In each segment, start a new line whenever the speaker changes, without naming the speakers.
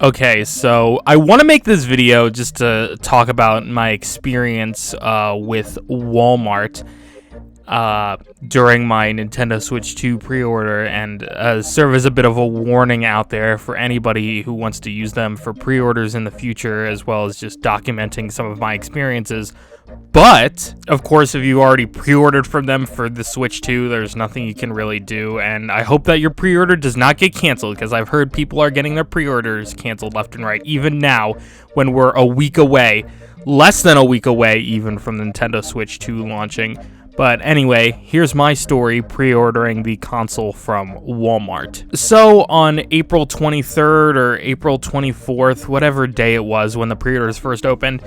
Okay, so I want to make this video just to talk about my experience with Walmart during my Nintendo Switch 2 pre-order, and serve as a bit of a warning out there for anybody who wants to use them for pre-orders in the future, as well as just documenting some of my experiences. But, of course, if you already pre-ordered from them for the Switch 2, there's nothing you can really do, and I hope that your pre-order does not get canceled, because I've heard people are getting their pre-orders canceled left and right, even now, when we're a week away, less than a week away, even from the Nintendo Switch 2 launching. But anyway, here's my story pre-ordering the console from Walmart. So on April 23rd or April 24th, whatever day it was when the pre-orders first opened,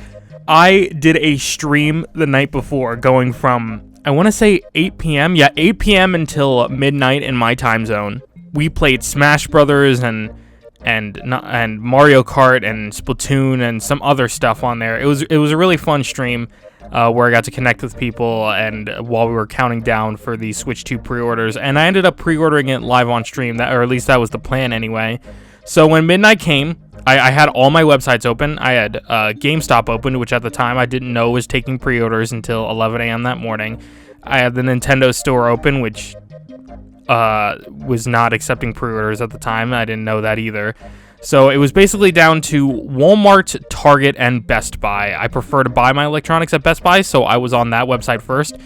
I did a stream the night before going from, I want to say 8 p.m. Yeah, 8 p.m. until midnight in my time zone. We played Smash Brothers and Mario Kart and Splatoon and some other stuff on there. It was a really fun stream where I got to connect with people and while we were counting down for the Switch 2 pre-orders, and I ended up pre-ordering it live on stream, or at least that was the plan anyway. So when midnight came, I had all my websites open. I had GameStop open, which at the time I didn't know was taking pre-orders until 11 a.m. that morning. I had the Nintendo store open, which was not accepting pre-orders at the time. I didn't know that either. So it was basically down to Walmart, Target, and Best Buy. I prefer to buy my electronics at Best Buy, so I was on that website first.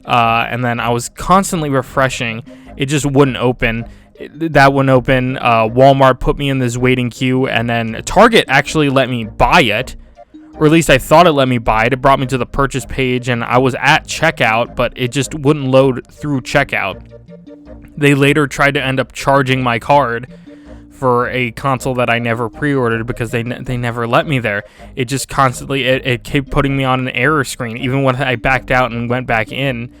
And then I was constantly refreshing. It just wouldn't open. That wouldn't open. Walmart put me in this waiting queue, and then Target actually let me buy it. Or at least I thought it let me buy it. It brought me to the purchase page, and I was at checkout, but it just wouldn't load through checkout. They later tried to end up charging my card for a console that I never pre-ordered because they never let me there. It just constantly, it kept putting me on an error screen. Even when I backed out and went back in,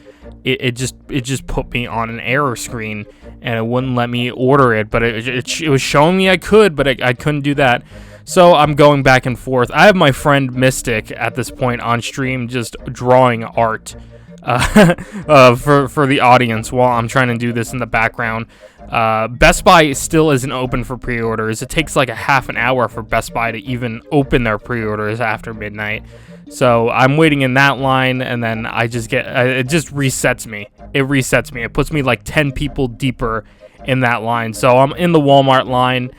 it just put me on an error screen, and it wouldn't let me order it, but it was showing me I could, but I couldn't do that. So I'm going back and forth. I have my friend Mystic at this point on stream just drawing art for the audience while I'm trying to do this in the background. Best Buy still isn't open for pre-orders. It takes like a half an hour for Best Buy to even open their pre-orders after midnight. So I'm waiting in that line, and then I just get, it just resets me. It resets me. It puts me like 10 people deeper in that line. So I'm in the Walmart line,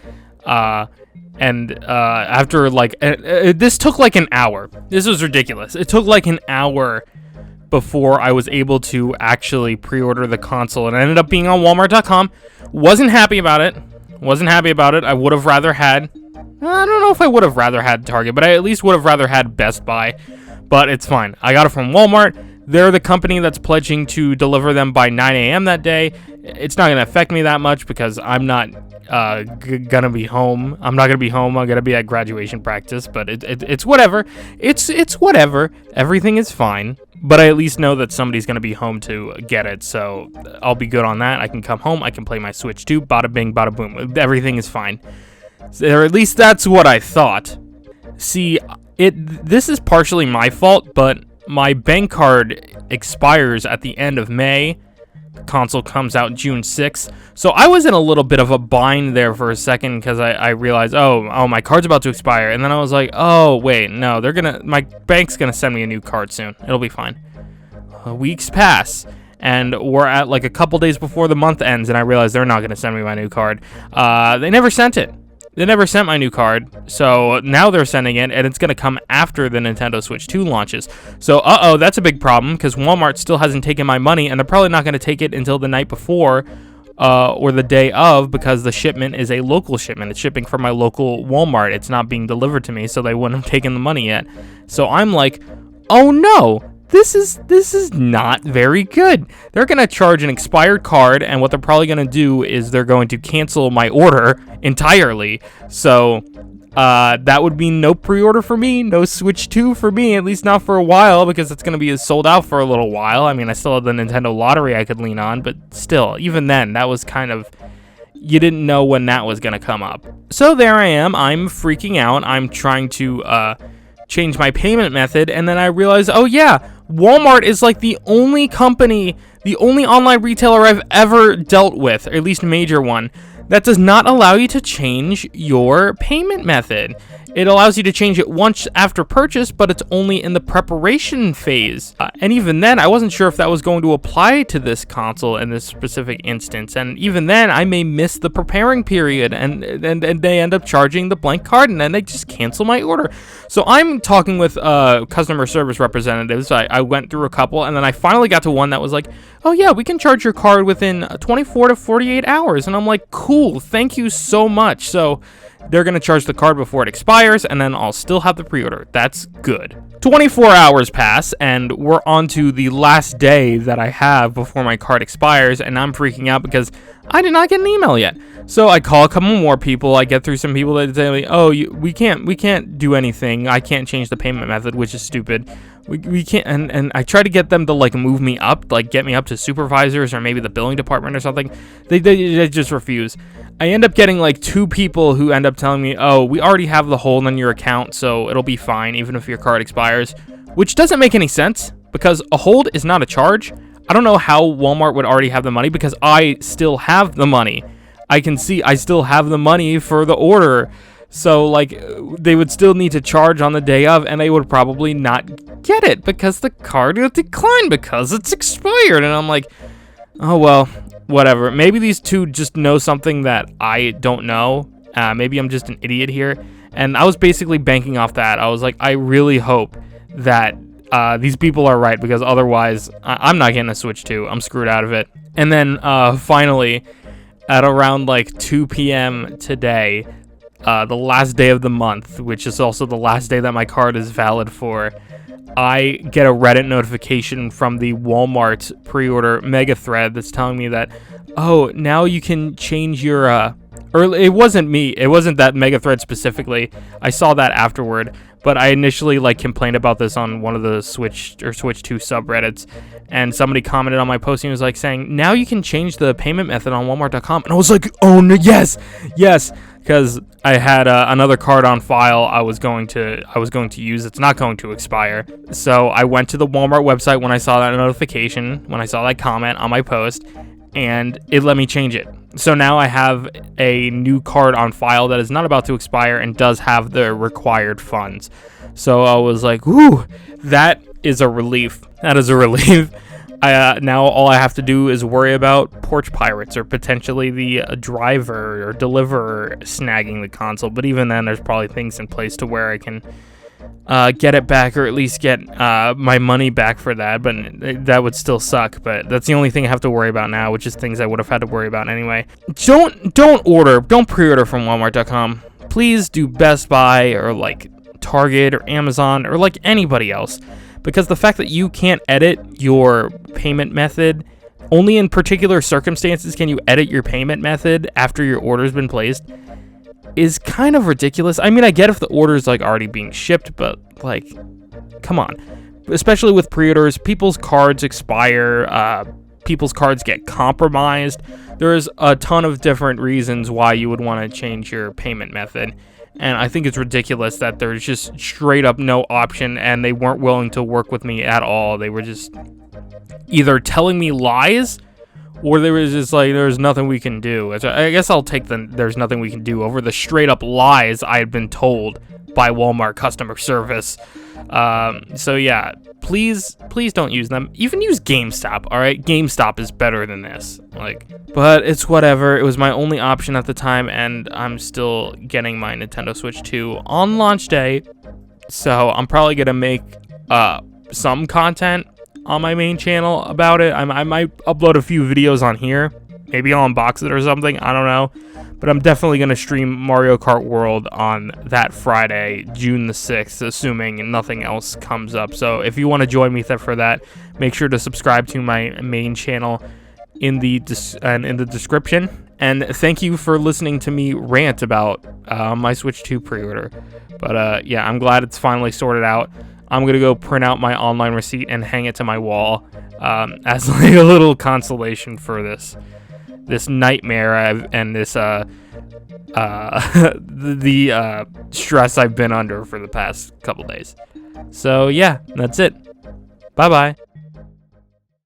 and after like, this took like an hour. This was ridiculous. It took like an hour before I was able to actually pre-order the console, and it ended up being on Walmart.com. Wasn't happy about it. I would have rather had, I don't know if I would have rather had Target, but I at least would have rather had Best Buy. But it's fine. I got it from Walmart. They're the company that's pledging to deliver them by 9 a.m. that day. It's not going to affect me that much because I'm not gonna be home. I'm not gonna be home. I'm gonna be at graduation practice. But it's whatever. It's whatever. Everything is fine. But I at least know that somebody's gonna be home to get it, so I'll be good on that. I can come home. I can play my Switch 2. Bada bing, bada boom. Everything is fine. Or at least that's what I thought. See, this is partially my fault, but my bank card expires at the end of May. Console comes out June 6th. So I was in a little bit of a bind there for a second because I realized, oh, my card's about to expire. And then I was like, oh, wait, no, my bank's going to send me a new card soon. It'll be fine. Weeks pass, and we're at like a couple days before the month ends, and I realized they're not going to send me my new card. They never sent it. They never sent my new card, so now they're sending it, and it's going to come after the Nintendo Switch 2 launches. So, that's a big problem, because Walmart still hasn't taken my money, and they're probably not going to take it until the night before or the day of, because the shipment is a local shipment. It's shipping from my local Walmart. It's not being delivered to me, so they wouldn't have taken the money yet. So I'm like, oh no! This is not very good. They're going to charge an expired card, and what they're probably going to do is they're going to cancel my order entirely. So that would mean no pre-order for me, no Switch 2 for me, at least not for a while, because it's going to be sold out for a little while. I mean, I still have the Nintendo lottery I could lean on, but still, even then, that was kind of, you didn't know when that was going to come up. So there I am. I'm freaking out. I'm trying to change my payment method, and then I realized, oh yeah, Walmart is like the only company, the only online retailer I've ever dealt with, or at least a major one, that does not allow you to change your payment method. It allows you to change it once after purchase, but it's only in the preparation phase. And even then, I wasn't sure if that was going to apply to this console in this specific instance. And even then, I may miss the preparing period, and they end up charging the blank card, and then they just cancel my order. So I'm talking with customer service representatives. I went through a couple, and then I finally got to one that was like, oh yeah, we can charge your card within 24 to 48 hours. And I'm like, cool, thank you so much. So they're going to charge the card before it expires, and then I'll still have the pre-order. That's good. 24 hours pass, and we're on to the last day that I have before my card expires, and I'm freaking out because I did not get an email yet. So I call a couple more people. I get through some people that tell me, oh, we can't do anything. I can't change the payment method, which is stupid. We can't, and I try to get them to like move me up, like get me up to supervisors or maybe the billing department or something. They just refuse. I end up getting like 2 people who end up telling me, oh, we already have the hold on your account, so it'll be fine even if your card expires, which doesn't make any sense because a hold is not a charge. I don't know how Walmart would already have the money because I still have the money. I can see I still have the money for the order. So, like, they would still need to charge on the day of, and they would probably not get it because the card will decline because it's expired. And I'm like, oh, well, whatever. Maybe these 2 just know something that I don't know. Maybe I'm just an idiot here. And I was basically banking off that. I was like, I really hope that these people are right because otherwise I'm not getting a Switch 2. I'm screwed out of it. And then finally, at around like 2 p.m. today, the last day of the month, which is also the last day that my card is valid for, I get a Reddit notification from the Walmart pre-order mega thread that's telling me that, oh, now you can change your, or it wasn't me, it wasn't that mega thread specifically, I saw that afterward, but I initially like complained about this on one of the Switch 2 subreddits, and somebody commented on my post and was like saying, now you can change the payment method on Walmart.com, and I was like, oh no, yes, because I had another card on file I was going to use. It's not going to expire. So I went to the Walmart website when I saw that notification, when I saw that comment on my post, and it let me change it. So now I have a new card on file that is not about to expire and does have the required funds. So I was like, whoo, that is a relief. That is a relief. Now all I have to do is worry about porch pirates or potentially the driver or deliverer snagging the console. But even then, there's probably things in place to where I can get it back, or at least get my money back for that. But that would still suck. But that's the only thing I have to worry about now, which is things I would have had to worry about anyway. Don't pre-order from Walmart.com. Please do Best Buy or like Target or Amazon or like anybody else. Because the fact that you can't edit your payment method, only in particular circumstances can you edit your payment method after your order's been placed, is kind of ridiculous. I mean, I get if the order's like already being shipped, but like, come on. Especially with pre-orders, people's cards expire, people's cards get compromised. There's a ton of different reasons why you would want to change your payment method. And I think it's ridiculous that there's just straight up no option, and they weren't willing to work with me at all. They were just either telling me lies, or they were just like, there's nothing we can do. I guess I'll take the there's nothing we can do over the straight up lies I had been told by Walmart customer service. So yeah, please don't use them. Even use GameStop, all right? GameStop is better than this. But it's whatever. It was my only option at the time, and I'm still getting my Nintendo Switch 2 on launch day. So I'm probably gonna make some content on my main channel about it. I might upload a few videos on here. Maybe I'll unbox it or something. I don't know. But I'm definitely going to stream Mario Kart World on that Friday, June the 6th, assuming nothing else comes up. So if you want to join me for that, make sure to subscribe to my main channel in the description. And thank you for listening to me rant about my Switch 2 pre-order. But yeah, I'm glad it's finally sorted out. I'm going to go print out my online receipt and hang it to my wall as like a little consolation for this nightmare and this the stress I've been under for the past couple days. So yeah, that's it. Bye bye.